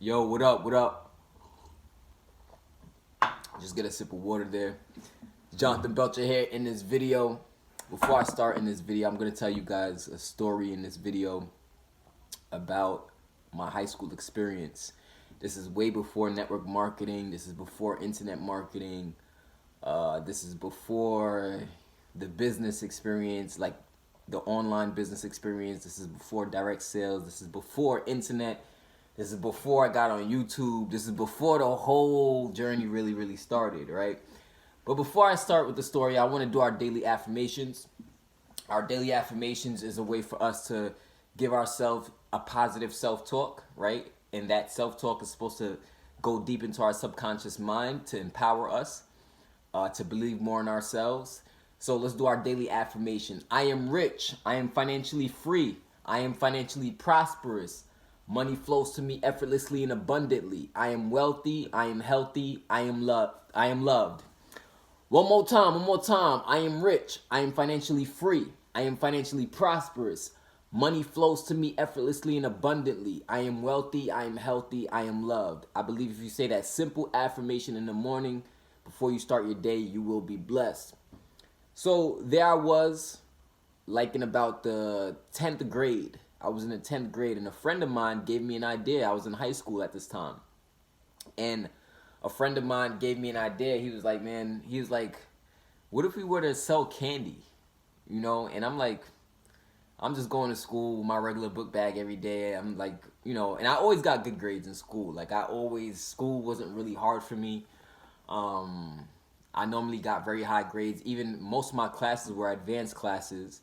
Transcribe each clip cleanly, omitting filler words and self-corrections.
Yo, what up? What up? Just get a sip of water there. Jonathan Belcher here in this video. Before I start in this video, I'm going to tell you guys a story in this video about my high school experience. This is way before network marketing. This is before internet marketing. This is before the business experience, like the online business experience. This is before direct sales. This is before internet. This is before I got on YouTube. This is before the whole journey really started, right? But before I start with the story, I want to do our daily affirmations. Our daily affirmations is a way for us to give ourselves a positive self-talk, right? And that self-talk is supposed to go deep into our subconscious mind to empower us, to believe more in ourselves. So let's do our daily affirmation. I am rich. I am financially free. I am financially prosperous. Money flows to me effortlessly and abundantly. I am wealthy. I am healthy. I am loved. I am loved. One more time. I am rich. I am financially free. I am financially prosperous. Money flows to me effortlessly and abundantly. I am wealthy. I am healthy. I am loved. I believe if you say that simple affirmation in the morning before you start your day, you will be blessed. So there I was, like in about the 10th grade. I was in the 10th grade, and a friend of mine gave me an idea. I was in high school at this time. And a friend of mine gave me an idea. He was like, what if we were to sell candy? And I'm like, I'm just going to school with my regular book bag every day. I'm like, and I always got good grades in school. School wasn't really hard for me. I normally got very high grades. Even most of my classes were advanced classes.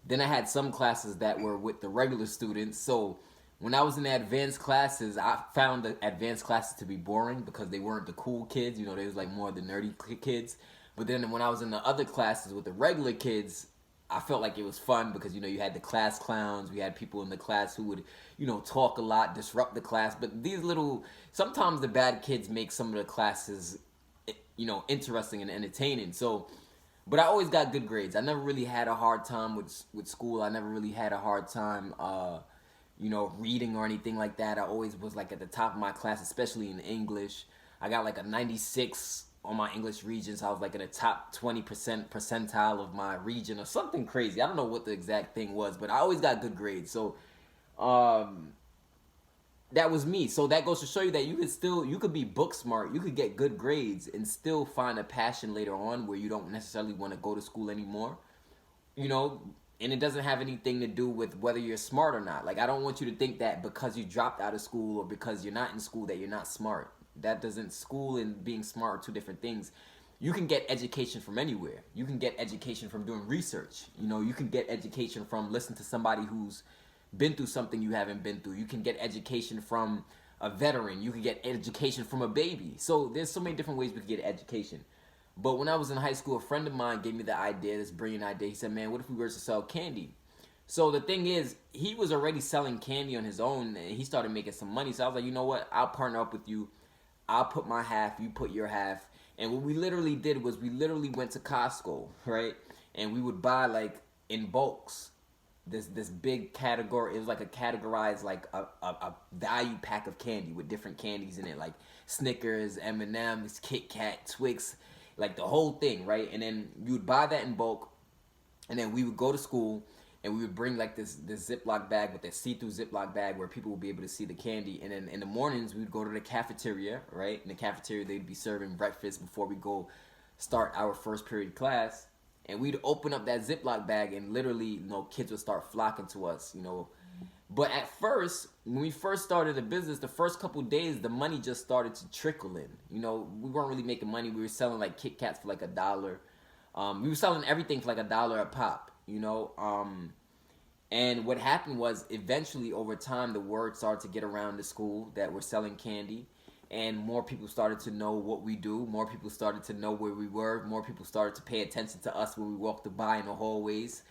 Then I had some classes that were with the regular students. So when I was in the advanced classes, I found the advanced classes to be boring because they weren't the cool kids. They was like more the nerdy kids. But then when I was in the other classes with the regular kids, I felt like it was fun because, you had the class clowns. We had people in the class who would, talk a lot, disrupt the class. But sometimes the bad kids make some of the classes, interesting and entertaining. But I always got good grades. I never really had a hard time with school. I never really had a hard time, reading or anything like that. I always was like at the top of my class, especially in English. I got like a 96 on my English region, so I was like in the top 20% percentile of my region or something crazy. I don't know what the exact thing was, but I always got good grades. So, that was me. So that goes to show you that you could be book smart, you could get good grades and still find a passion later on where you don't necessarily want to go to school anymore. And it doesn't have anything to do with whether you're smart or not. Like, I don't want you to think that because you dropped out of school or because you're not in school that you're not smart. School and being smart are two different things. You can get education from anywhere. You can get education from doing research. You can get education from listening to somebody who's been through something you haven't been through. You can get education from a veteran. You can get education from a baby. So there's so many different ways we can get education. But when I was in high school, a friend of mine gave me the idea, this brilliant idea. He said, man, what if we were to sell candy? So the thing is, he was already selling candy on his own, and he started making some money. So I was like, you know what? I'll partner up with you. I'll put my half, you put your half. And what we literally did was we literally went to Costco, right? And we would buy, like, in bulks, this big category. It was like a categorized, like a value pack of candy with different candies in it, like Snickers, M&M's, Kit Kat, Twix, like the whole thing, right? And then you would buy that in bulk, and then we would go to school, and we would bring like this Ziploc bag with that see-through Ziploc bag where people would be able to see the candy. And then in the mornings, we would go to the cafeteria, right? In the cafeteria, they'd be serving breakfast before we go start our first period class. And we'd open up that Ziploc bag, and literally, kids would start flocking to us, But at first, when we first started the business, the first couple days, the money just started to trickle in. We weren't really making money. We were selling like Kit Kats for like $1. We were selling everything for like $1 a pop, And what happened was, eventually, over time, the word started to get around the school that we're selling candy. And more people started to know what we do. More people started to know where we were. More people started to pay attention to us when we walked by in the hallways.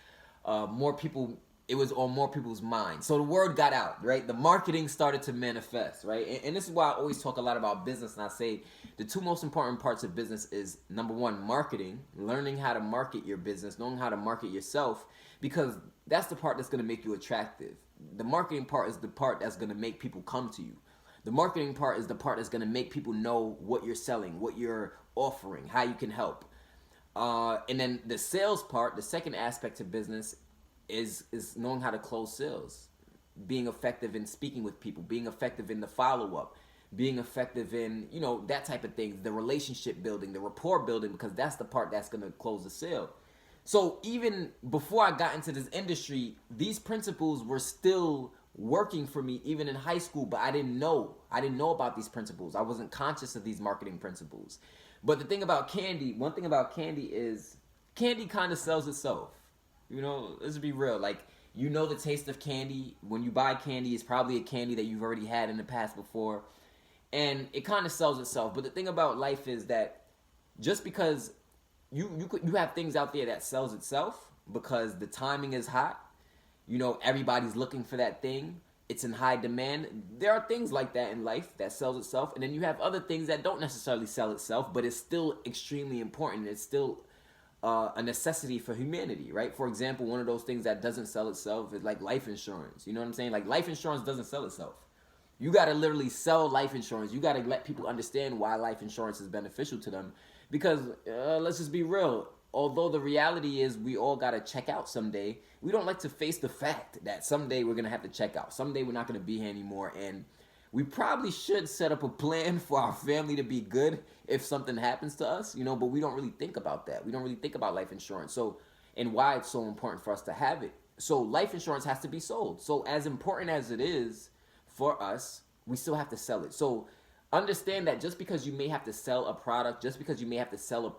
It was on more people's minds. So the word got out, right? The marketing started to manifest, right? And this is why I always talk a lot about business. And I say the two most important parts of business is, number one, marketing, learning how to market your business, knowing how to market yourself, because that's the part that's going to make you attractive. The marketing part is the part that's going to make people come to you. The marketing part is the part that's going to make people know what you're selling, what you're offering, how you can help. And then the sales part, the second aspect of business is knowing how to close sales, being effective in speaking with people, being effective in the follow-up, being effective in, that type of thing, the relationship building, the rapport building, because that's the part that's going to close the sale. So even before I got into this industry, these principles were still working for me even in high school, but I didn't know about these principles. I wasn't conscious of these marketing principles. But the thing about candy, one thing about candy is candy kind of sells itself. Let's be real. Like, the taste of candy. When you buy candy, it's probably a candy that you've already had in the past before. And it kind of sells itself. But the thing about life is that just because you have things out there that sells itself because the timing is hot, everybody's looking for that thing, it's in high demand. There are things like that in life that sells itself, and then you have other things that don't necessarily sell itself, but it's still extremely important. It's still a necessity for humanity, right? For example, one of those things that doesn't sell itself is like life insurance. You know what I'm saying? Like, life insurance doesn't sell itself. You got to literally sell life insurance. You got to let people understand why life insurance is beneficial to them. Because let's just be real. Although the reality is we all got to check out someday, we don't like to face the fact that someday we're going to have to check out. Someday we're not going to be here anymore. And we probably should set up a plan for our family to be good if something happens to us, but we don't really think about that. We don't really think about life insurance. So, and why it's so important for us to have it. So life insurance has to be sold. So as important as it is for us, we still have to sell it. So understand that just because you may have to sell a product, just because you may have to sell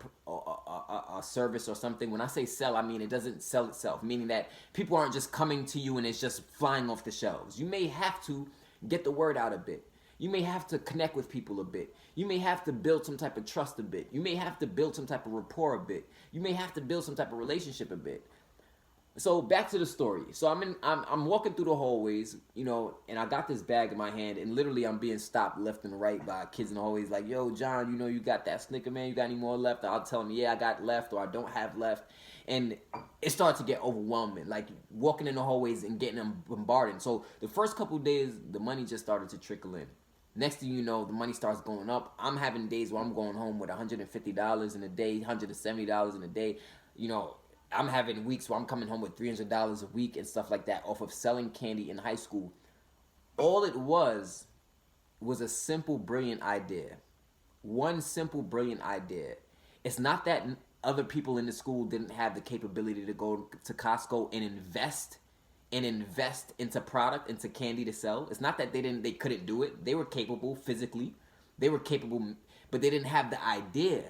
a service or something, when I say sell, I mean it doesn't sell itself, meaning that people aren't just coming to you and it's just flying off the shelves. You may have to get the word out a bit. You may have to connect with people a bit. You may have to build some type of trust a bit. You may have to build some type of rapport a bit. You may have to build some type of relationship a bit. So back to the story. So I'm walking through the hallways, and I got this bag in my hand, and literally I'm being stopped left and right by kids in the hallways like, yo, John, you got that Snicker, man? You got any more left? I'll tell them, yeah, I got left, or I don't have left. And it started to get overwhelming, like walking in the hallways and getting them bombarded. So the first couple of days, the money just started to trickle in. Next thing you know, the money starts going up. I'm having days where I'm going home with $150 in a day, $170 in a day. I'm having weeks where I'm coming home with $300 a week and stuff like that off of selling candy in high school. All it was a simple, brilliant idea. One simple, brilliant idea. It's not that other people in the school didn't have the capability to go to Costco and invest into product, into candy to sell. It's not that they couldn't do it. They were capable physically. They were capable, but they didn't have the idea.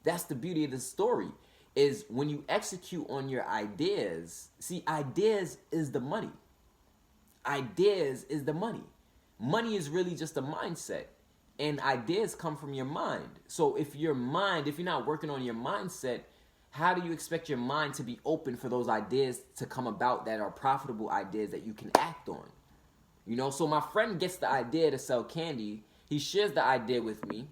That's the beauty of the story. Is when you execute on your ideas, see, ideas is the money. Ideas is the money. Money is really just a mindset, and ideas come from your mind. So if you're not working on your mindset, how do you expect your mind to be open for those ideas to come about that are profitable ideas that you can act on? So my friend gets the idea to sell candy. He shares the idea with me.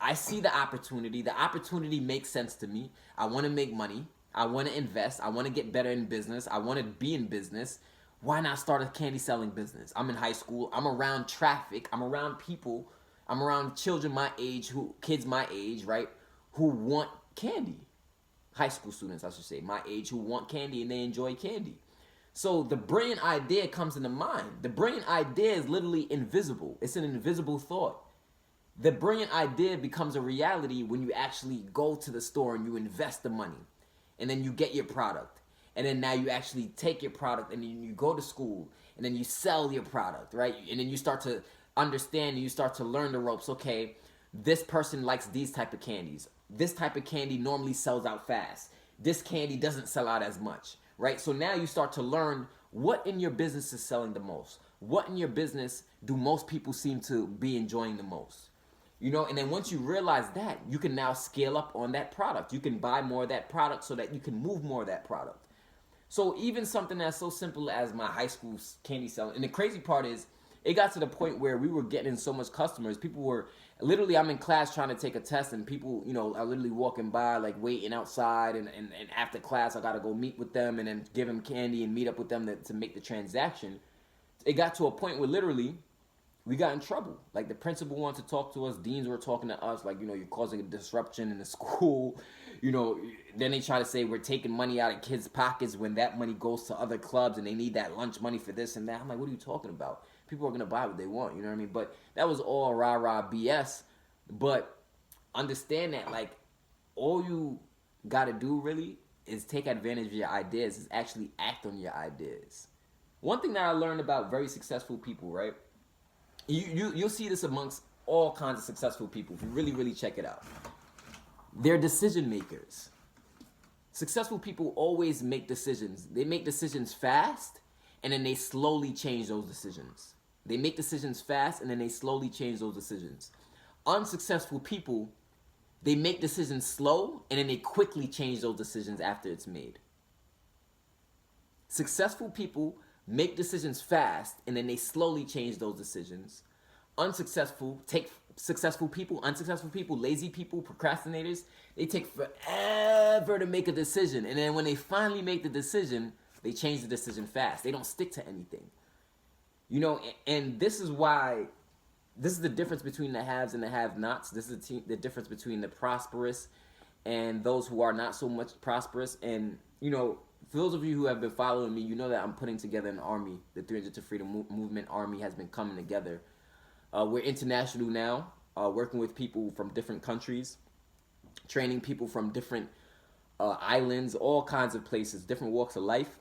I see the opportunity. The opportunity makes sense to me. I want to make money. I want to invest. I want to get better in business. I want to be in business. Why not start a candy selling business? I'm in high school. I'm around traffic. I'm around people. I'm around children my age, kids my age, right, who want candy. High school students, I should say, my age, who want candy and they enjoy candy. So the brilliant idea comes into mind. The brilliant idea is literally invisible. It's an invisible thought. The brilliant idea becomes a reality when you actually go to the store and you invest the money. And then you get your product. And then now you actually take your product and then you go to school and then you sell your product, right? And then you start to understand and you start to learn the ropes. Okay, this person likes these type of candies. This type of candy normally sells out fast. This candy doesn't sell out as much, right? So now you start to learn what in your business is selling the most. What in your business do most people seem to be enjoying the most? And then once you realize that, you can now scale up on that product. You can buy more of that product so that you can move more of that product. So even something that's so simple as my high school candy selling. And the crazy part is, it got to the point where we were getting so much customers. People were, literally, I'm in class trying to take a test, and people, are literally walking by, like waiting outside. And after class, I got to go meet with them and then give them candy and meet up with them to make the transaction. It got to a point where literally, we got in trouble. Like the principal wanted to talk to us, deans were talking to us, like, you're causing a disruption in the school. Then they try to say we're taking money out of kids' pockets when that money goes to other clubs and they need that lunch money for this and that. I'm like, what are you talking about? People are gonna buy what they want, you know what I mean? But that was all rah-rah BS. But understand that, like, all you gotta do really is take advantage of your ideas, is actually act on your ideas. One thing that I learned about very successful people, right? You'll see this amongst all kinds of successful people if you really, really check it out. They're decision makers. Successful people always make decisions. They make decisions fast, and then they slowly change those decisions. They make decisions fast, and then they slowly change those decisions. Unsuccessful people, they make decisions slow, and then they quickly change those decisions after it's made. Successful people make decisions fast, and then they slowly change those decisions. Unsuccessful people, lazy people, procrastinators, they take forever to make a decision. And then when they finally make the decision, they change the decision fast. They don't stick to anything. And this is the difference between the haves and the have-nots. This is the difference between the prosperous and those who are not so much prosperous. And, for those of you who have been following me, you know that I'm putting together an army. The 300 to Freedom Movement Army has been coming together. We're international now, working with people from different countries, training people from different islands, all kinds of places, different walks of life.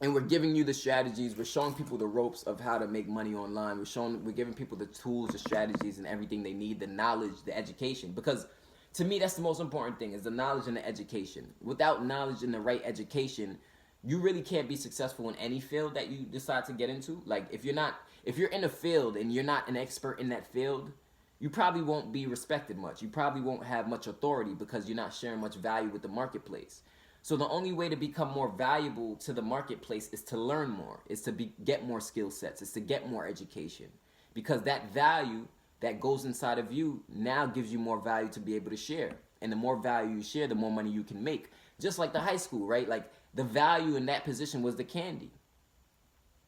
And we're giving you the strategies. We're showing people the ropes of how to make money online. We're giving people the tools, the strategies, and everything they need, the knowledge, the education. Because to me, that's the most important thing, is the knowledge and the education. Without knowledge and the right education, you really can't be successful in any field that you decide to get into. Like, if you're in a field and you're not an expert in that field, you probably won't be respected much. You probably won't have much authority because you're not sharing much value with the marketplace. So the only way to become more valuable to the marketplace is to learn more, is to get more skill sets, is to get more education. Because that value that goes inside of you now gives you more value to be able to share. And the more value you share, the more money you can make. Just like the high school, right? Like, the value in that position was the candy.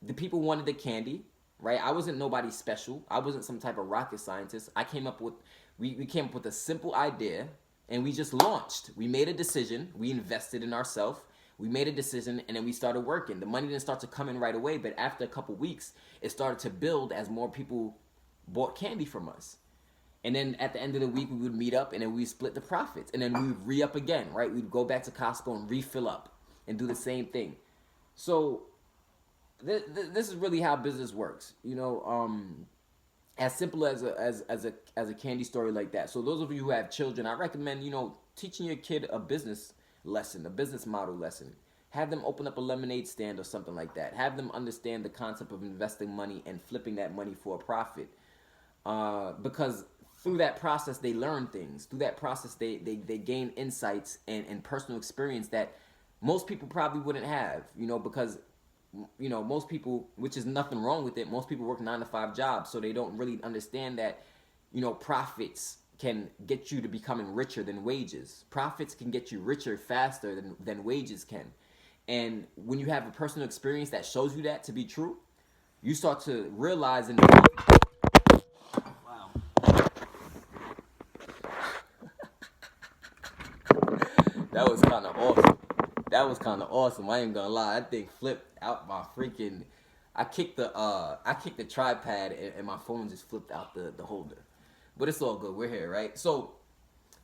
The people wanted the candy, right? I wasn't nobody special. I wasn't some type of rocket scientist. We came up with a simple idea, and we just launched. We made a decision. We invested in ourselves. We made a decision, and then we started working. The money didn't start to come in right away, but after a couple weeks, it started to build as more people bought candy from us. And then at the end of the week, we would meet up, and then we'd split the profits. And then we would re-up again, right? We'd go back to Costco and refill up and do the same thing. So this is really how business works. As simple as a candy story like that. So those of you who have children, I recommend, teaching your kid a business lesson, a business model lesson. Have them open up a lemonade stand or something like that. Have them understand the concept of investing money and flipping that money for a profit. Because through that process, they learn things. Through that process, they gain insights and personal experience that most people probably wouldn't have, because, most people, which is nothing wrong with it, most people work 9-to-5 jobs, so they don't really understand that, profits can get you to becoming richer than wages. Profits can get you richer faster than wages can. And when you have a personal experience that shows you that to be true, you start to realize wow. That was kind of awesome. I ain't gonna lie. That thing flipped out my freaking. I kicked the tripod and my phone just flipped out the holder. But it's all good. We're here, right? So,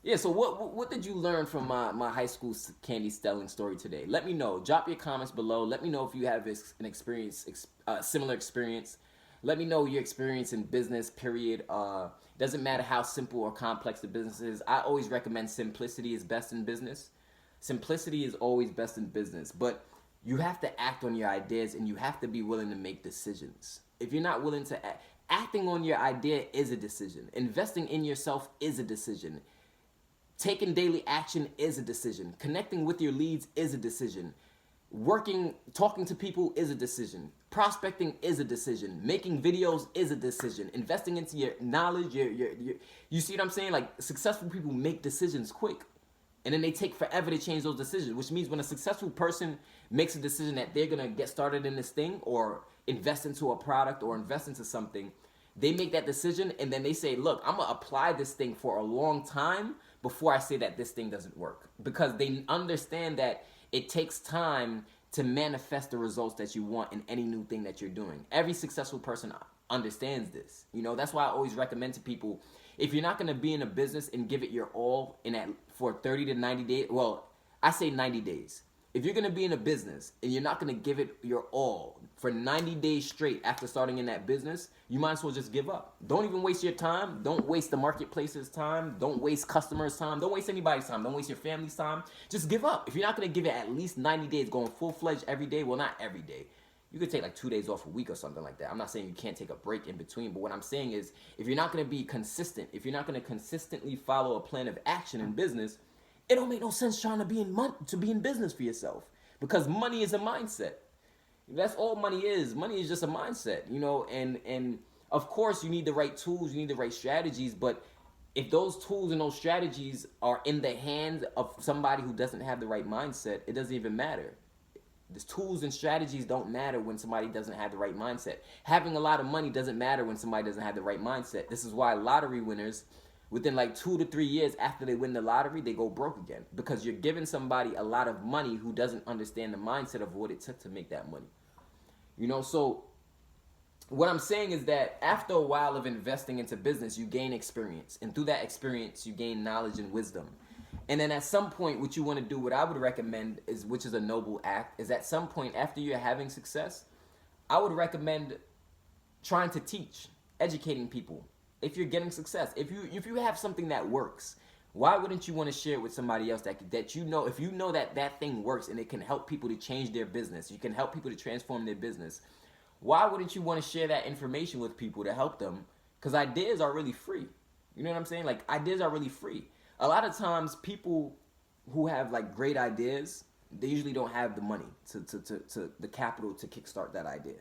yeah. So what did you learn from my high school candy selling story today? Let me know. Drop your comments below. Let me know if you have an experience, similar experience. Let me know your experience in business. Period. Doesn't matter how simple or complex the business is. I always recommend simplicity is best in business. Simplicity is always best in business, but you have to act on your ideas and you have to be willing to make decisions. If you're not willing to acting on your idea is a decision. Investing in yourself is a decision. Taking daily action is a decision. Connecting with your leads is a decision. Talking to people is a decision. Prospecting is a decision. Making videos is a decision. Investing into your knowledge, you see what I'm saying? Like, successful people make decisions quick. And then they take forever to change those decisions, which means when a successful person makes a decision that they're going to get started in this thing or invest into a product or invest into something, They make that decision and then they say, look, I'm going to apply this thing for a long time before I say that this thing doesn't work. Because they understand that it takes time to manifest the results that you want in any new thing that you're doing. Every successful person understands this. You know, that's why I always recommend to people, if you're not going to be in a business and give it your all for 30 to 90 days, well, I say 90 days. If you're going to be in a business and you're not going to give it your all for 90 days straight after starting in that business, you might as well just give up. Don't even waste your time. Don't waste the marketplace's time. Don't waste customers' time. Don't waste anybody's time. Don't waste your family's time. Just give up. If you're not going to give it at least 90 days going full-fledged every day, well, not every day. You could take like 2 days off a week or something like that. I'm not saying you can't take a break in between, but what I'm saying is if you're not going to be consistent, if you're not going to consistently follow a plan of action in business, it don't make no sense trying to be in business for yourself, because money is a mindset. That's all money is. Money is just a mindset, you know, and of course you need the right tools, you need the right strategies, but if those tools and those strategies are in the hands of somebody who doesn't have the right mindset, it doesn't even matter. The tools and strategies don't matter when somebody doesn't have the right mindset. Having a lot of money doesn't matter when somebody doesn't have the right mindset. This is why lottery winners, within like 2 to 3 years after they win the lottery, they go broke again. Because you're giving somebody a lot of money who doesn't understand the mindset of what it took to make that money. You know, so what I'm saying is that after a while of investing into business, you gain experience. And through that experience, you gain knowledge and wisdom. And then at some point, what you want to do, what I would recommend, is, which is a noble act, is at some point after you're having success, I would recommend trying to teach, educating people. If you're getting success, if you have something that works, why wouldn't you want to share it with somebody else that you know, if you know that that thing works and it can help people to change their business, you can help people to transform their business, why wouldn't you want to share that information with people to help them? Because ideas are really free. You know what I'm saying? Like, ideas are really free. A lot of times people who have like great ideas, they usually don't have the money to the capital to kickstart that idea.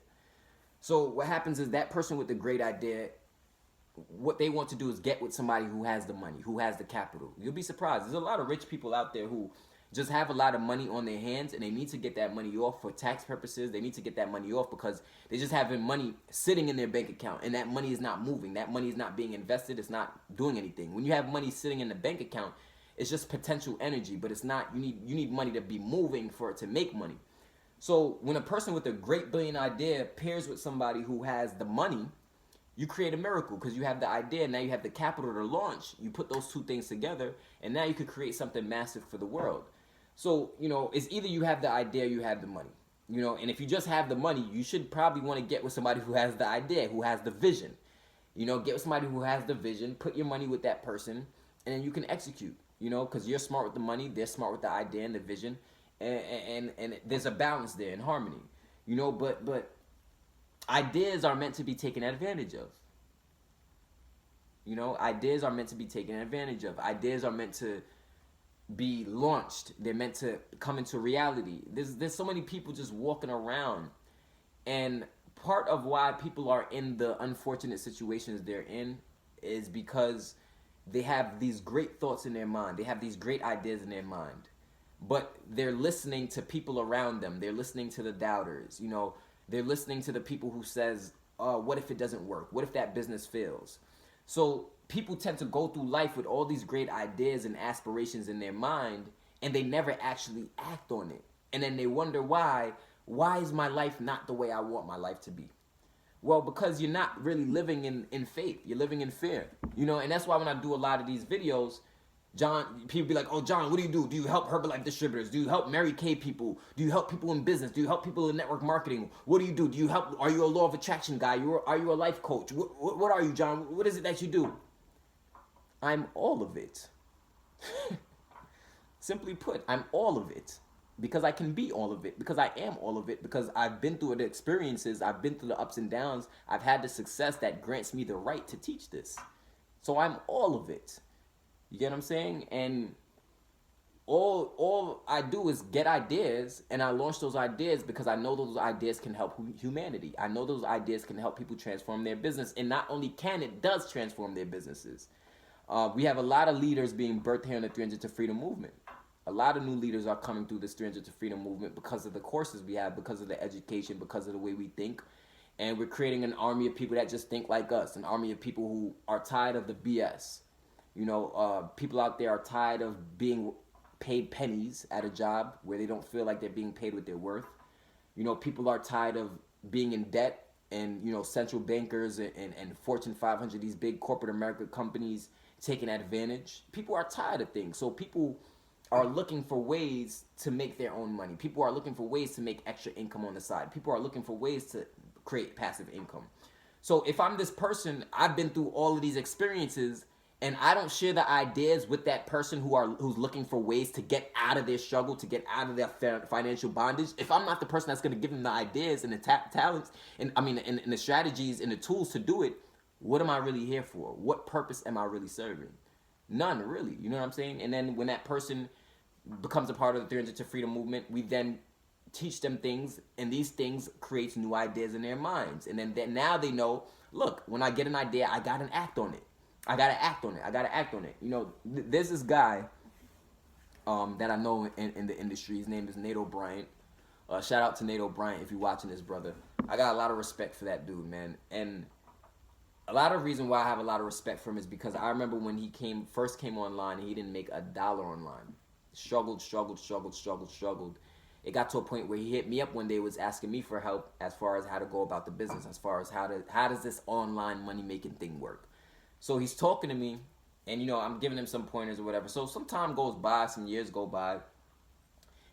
So what happens is that person with the great idea, what they want to do is get with somebody who has the money, who has the capital. You'll be surprised. There's a lot of rich people out there who just have a lot of money on their hands and they need to get that money off for tax purposes. They need to get that money off because they just having money sitting in their bank account and that money is not moving. That money is not being invested. It's not doing anything. When you have money sitting in the bank account, it's just potential energy, but it's not, you need money to be moving for it to make money. So when a person with a great brilliant idea pairs with somebody who has the money, you create a miracle because you have the idea, now you have the capital to launch. You put those two things together, and now you could create something massive for the world. So, you know, it's either you have the idea or you have the money. You know, and if you just have the money, you should probably want to get with somebody who has the idea, who has the vision. You know, get with somebody who has the vision, put your money with that person, and then you can execute. You know, because you're smart with the money, they're smart with the idea and the vision, and there's a balance there in harmony. You know, but ideas are meant to be taken advantage of. You know, ideas are meant to be taken advantage of. Ideas are meant to be launched. They're meant to come into reality. There's so many people just walking around, and part of why people are in the unfortunate situations they're in is because they have these great thoughts in their mind. They have these great ideas in their mind, but they're listening to people around them. They're listening to the doubters. You know, they're listening to the people who says, what if it doesn't work? What if that business fails? So people tend to go through life with all these great ideas and aspirations in their mind, and they never actually act on it. And then they wonder why is my life not the way I want my life to be? Well, because you're not really living in faith. You're living in fear. You know, and that's why when I do a lot of these videos, John, people be like, oh, John, what do you do? Do you help Herbalife distributors? Do you help Mary Kay people? Do you help people in business? Do you help people in network marketing? What do you do? Do you help? Are you a law of attraction guy? Are you a life coach? What are you, John? What is it that you do? I'm all of it. Simply put, I'm all of it. Because I can be all of it. Because I am all of it. Because I've been through the experiences. I've been through the ups and downs. I've had the success that grants me the right to teach this. So I'm all of it. You get what I'm saying? And all I do is get ideas, and I launch those ideas because I know those ideas can help humanity. I know those ideas can help people transform their business. And not only can, it does transform their businesses. We have a lot of leaders being birthed here in the 300 to Freedom movement. A lot of new leaders are coming through this 300 to Freedom movement because of the courses we have, because of the education, because of the way we think. And we're creating an army of people that just think like us, an army of people who are tired of the BS. People out there are tired of being paid pennies at a job where they don't feel like they're being paid what they're worth. People are tired of being in debt, and central bankers and Fortune 500, these big corporate America companies taking advantage. People are tired of things. So people are looking for ways to make their own money. People are looking for ways to make extra income on the side. People are looking for ways to create passive income. So if I'm this person, I've been through all of these experiences, and I don't share the ideas with that person who's looking for ways to get out of their struggle, to get out of their financial bondage. If I'm not the person that's going to give them the ideas and the talents, and the strategies and the tools to do it, what am I really here for? What purpose am I really serving? None, really. You know what I'm saying? And then when that person becomes a part of the 300 to Freedom movement, we then teach them things, and these things creates new ideas in their minds. And then now they know, look, when I get an idea, I got to act on it. I got to act on it. There's this guy that I know in the industry. His name is OBrien. Shout out to OBrien if you're watching this, brother. I got a lot of respect for that dude, man. And a lot of reason why I have a lot of respect for him is because I remember when he first came online, and he didn't make $1 online. Struggled. It got to a point where he hit me up one day, was asking me for help as far as how to go about the business, as far as how does this online money making thing work. So he's talking to me, and I'm giving him some pointers or whatever. So some time goes by, some years go by.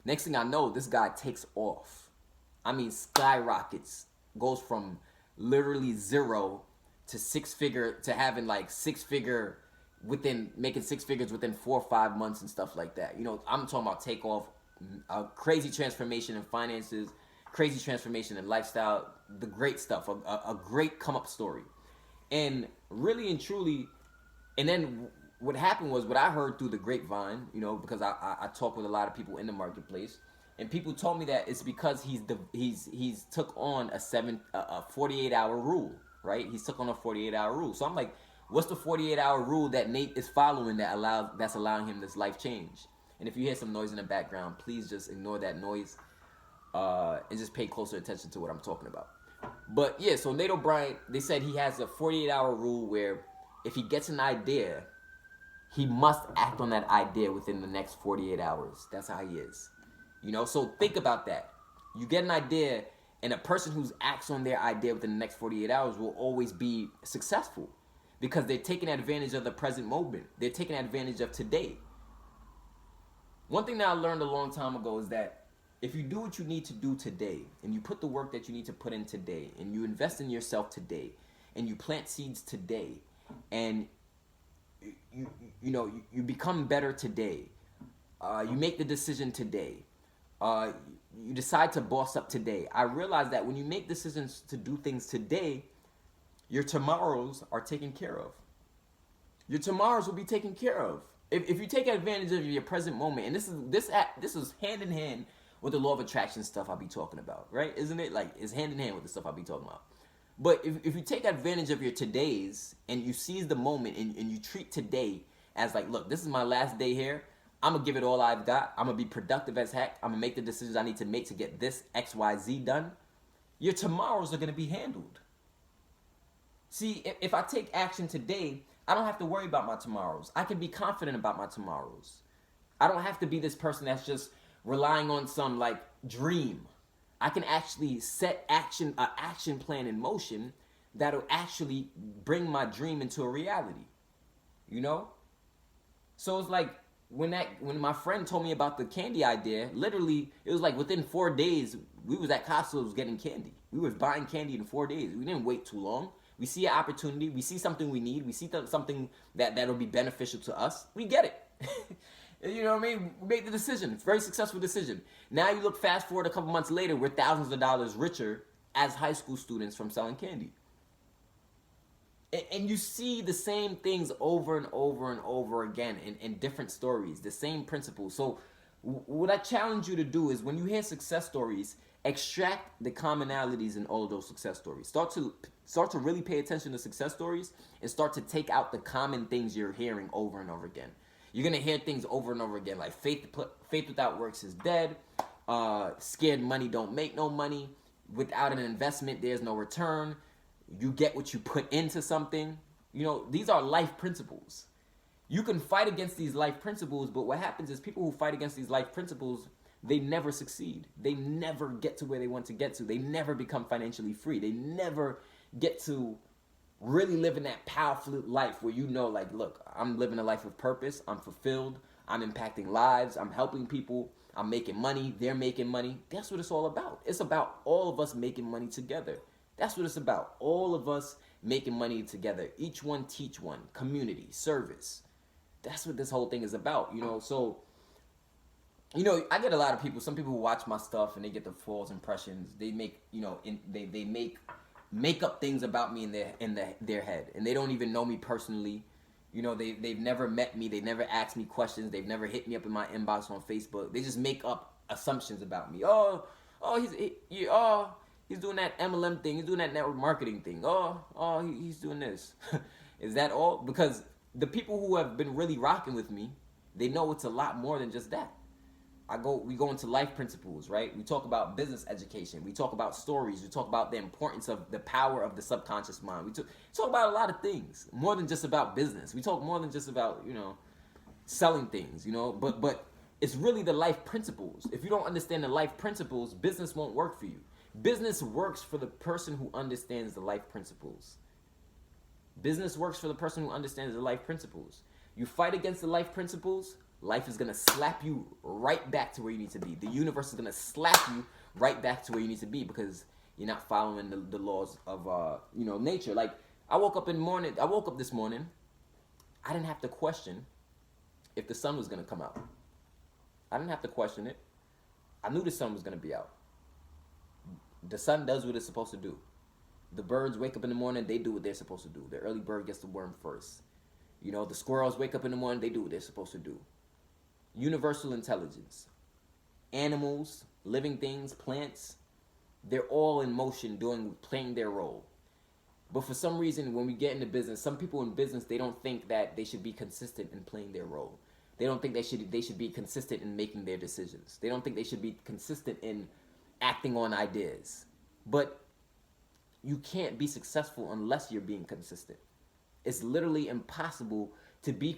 Next thing I know, this guy takes off. Skyrockets. Goes from literally zero to having like making six figures within 4 or 5 months and stuff like that. I'm talking about take off, a crazy transformation in finances, crazy transformation in lifestyle, the great stuff, a great come up story. And really and truly, and then what happened was, what I heard through the grapevine, because I talk with a lot of people in the marketplace, and people told me that it's because he's took on a 48-hour rule, right? He's took on a 48-hour rule. So I'm like, what's the 48-hour rule that Nate is following that's allowing him this life change? And if you hear some noise in the background, please just ignore that noise and just pay closer attention to what I'm talking about. But yeah, so OBrien, they said he has a 48-hour rule where if he gets an idea, he must act on that idea within the next 48 hours. That's how he is. So think about that. You get an idea, and a person who acts on their idea within the next 48 hours will always be successful, because they're taking advantage of the present moment. They're taking advantage of today. One thing that I learned a long time ago is that if you do what you need to do today, and you put the work that you need to put in today, and you invest in yourself today, and you plant seeds today, and you become better today, you make the decision today, you decide to boss up today. I realized that when you make decisions to do things today, your tomorrows are taken care of. Your tomorrows will be taken care of. If you take advantage of your present moment, and this is hand in hand with the law of attraction stuff I'll be talking about, right? Isn't it? Like, it's hand in hand with the stuff I'll be talking about. But if you take advantage of your todays, and you seize the moment, and you treat today as like, look, this is my last day here. I'm going to give it all I've got. I'm going to be productive as heck. I'm going to make the decisions I need to make to get this XYZ done. Your tomorrows are going to be handled. See, if I take action today, I don't have to worry about my tomorrows. I can be confident about my tomorrows. I don't have to be this person that's just relying on some like dream. I can actually set an action plan in motion that'll actually bring my dream into a reality. So it's like when my friend told me about the candy idea, literally it was like within 4 days we was at Costco's getting candy. We was buying candy in 4 days. We didn't wait too long. We see an opportunity. We see something we need. We see something that'll be beneficial to us. We get it. You know what I mean? We made the decision. It's a very successful decision. Now you look fast forward a couple months later, we're thousands of dollars richer as high school students from selling candy. And you see the same things over and over and over again in different stories, the same principles. So what I challenge you to do is, when you hear success stories, extract the commonalities in all of those success stories. Start to really pay attention to success stories, and start to take out the common things you're hearing over and over again. You're going to hear things over and over again, like faith without works is dead, scared money don't make no money, Without an investment, there's no return. You get what you put into something. You know, these are life principles. You can fight against these life principles, but what happens is people who fight against these life principles, they never succeed. They never get to where they want to get to. They never become financially free. They never get to really living that powerful life where you know, like, look, I'm living a life of purpose. I'm fulfilled. I'm impacting lives. I'm helping people. I'm making money. They're making money. That's what it's all about. It's about all of us making money together. That's what it's about. All of us making money together. Each one teach one. Community, service. That's what this whole thing is about, you know. So, you know, I get a lot of people. Some people who watch my stuff and they get the false impressions. They make, you know, they make up things about me in their head, and they don't even know me personally. You know, they've never met me. They never asked me questions. They've never hit me up in my inbox on Facebook. They just make up assumptions about me. He's doing that MLM thing. He's doing that network marketing thing. He's doing this. Is that all? Because the people who have been really rocking with me, they know it's a lot more than just that. We go into life principles, right? We talk about business education. We talk about stories. We talk about the importance of the power of the subconscious mind. We talk about a lot of things, more than just about business. We talk more than just about, you know, selling things, you know, but it's really the life principles. If you don't understand the life principles, business won't work for you. Business works for the person who understands the life principles. Business works for the person who understands the life principles. You fight against the life principles, life is going to slap you right back to where you need to be. The universe is going to slap you right back to where you need to be because you're not following the laws of nature. Like, I woke up this morning, I didn't have to question if the sun was going to come out. I didn't have to question it. I knew the sun was going to be out. The sun does what it's supposed to do. The birds wake up in the morning, they do what they're supposed to do. The early bird gets the worm first. You know, the squirrels wake up in the morning, they do what they're supposed to do. Universal intelligence. Animals, living things, plants, they're all in motion playing their role. But for some reason, when we get into business, some people in business, they don't think that they should be consistent in playing their role. They don't think they should be consistent in making their decisions. They don't think they should be consistent in acting on ideas. But you can't be successful unless you're being consistent. It's literally impossible to be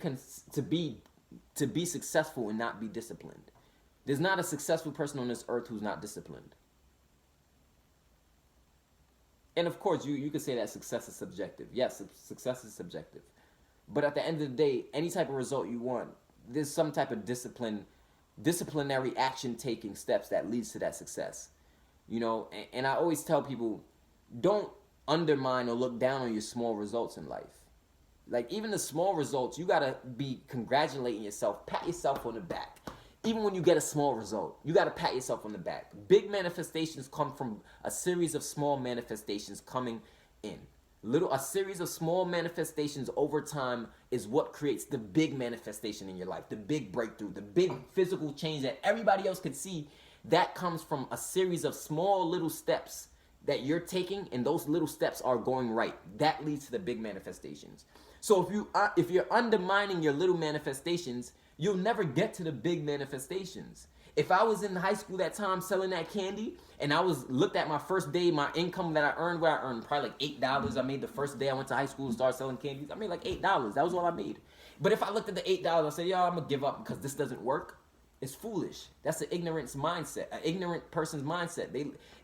successful and not be disciplined. There's not a successful person on this earth who's not disciplined. And of course, you could say that success is subjective. Yes, success is subjective. But at the end of the day, any type of result you want, there's some type of disciplinary action taking steps that leads to that success. You know, and I always tell people, don't undermine or look down on your small results in life. Like, even the small results, you gotta be congratulating yourself, pat yourself on the back. Even when you get a small result, you gotta pat yourself on the back. Big manifestations come from a series of small manifestations coming in. A series of small manifestations over time is what creates the big manifestation in your life, the big breakthrough, the big physical change that everybody else could see. That comes from a series of small little steps that you're taking, and those little steps are going right. That leads to the big manifestations. So if you're undermining your little manifestations, you'll never get to the big manifestations. If I was in high school that time selling that candy, and I looked at my first day, my income that I earned, where I earned probably like $8. I made the first day I went to high school and started selling candies. I made like $8. That was all I made. But if I looked at the $8, I said, I'm gonna give up because this doesn't work. It's foolish. That's an ignorance mindset, an ignorant person's mindset.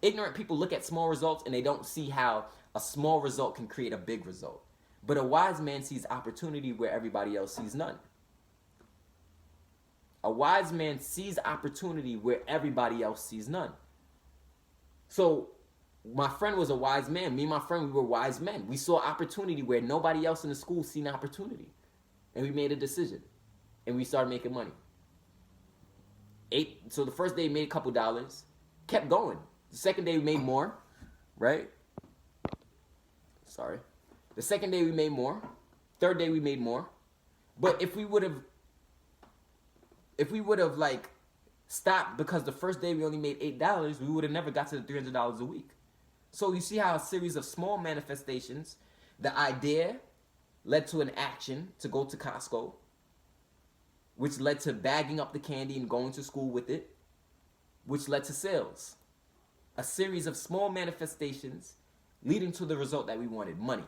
Ignorant people look at small results and they don't see how a small result can create a big result. But a wise man sees opportunity where everybody else sees none. A wise man sees opportunity where everybody else sees none. So my friend was a wise man. Me and my friend, we were wise men. We saw opportunity where nobody else in the school seen opportunity. And we made a decision. And we started making money. So the first day we made a couple dollars. Kept going. The second day we made more. Right? Sorry. The second day we made more. Third day we made more. But if we would have like stopped because the first day we only made $8, we would have never got to the $300 a week. So you see how a series of small manifestations, the idea led to an action to go to Costco, which led to bagging up the candy and going to school with it, which led to sales. a series of small manifestations leading to the result that we wanted, money.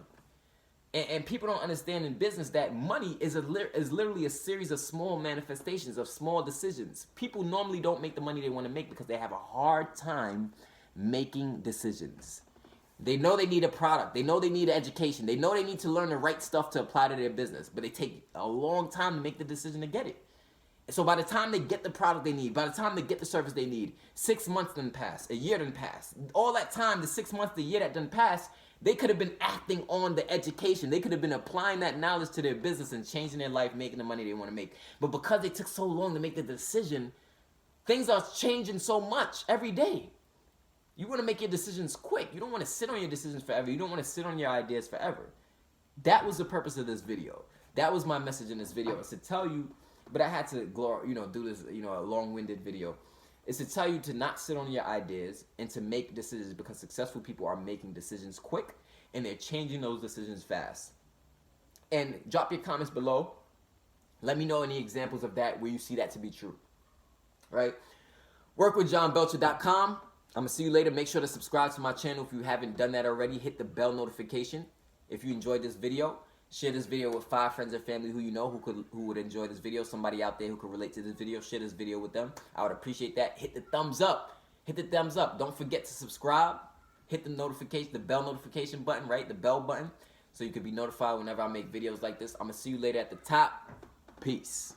And people don't understand in business that money is literally a series of small manifestations, of small decisions. People normally don't make the money they want to make because they have a hard time making decisions. They know they need a product. They know they need education. They know they need to learn the right stuff to apply to their business. But they take a long time to make the decision to get it. So by the time they get the product they need, by the time they get the service they need, 6 months done pass, a year done pass. All that time, the 6 months, the year that done pass, they could have been acting on the education. They could have been applying that knowledge to their business and changing their life, making the money they want to make. But because they took so long to make the decision, things are changing so much every day. You want to make your decisions quick. You don't want to sit on your decisions forever. You don't want to sit on your ideas forever. That was the purpose of this video. That was my message in this video. It's to tell you, but I had to do this, a long-winded video. It's to tell you to not sit on your ideas and to make decisions, because successful people are making decisions quick and they're changing those decisions fast. And drop your comments below. Let me know any examples of that where you see that to be true. Right? Workwithjohnbelcher.com. I'm going to see you later. Make sure to subscribe to my channel if you haven't done that already. Hit the bell notification if you enjoyed this video. Share this video with 5 friends or family who you know who would enjoy this video. Somebody out there who could relate to this video. Share this video with them. I would appreciate that. Hit the thumbs up. Hit the thumbs up. Don't forget to subscribe. Hit the notification, the bell notification button, right? The bell button, so you can be notified whenever I make videos like this. I'm going to see you later at the top. Peace.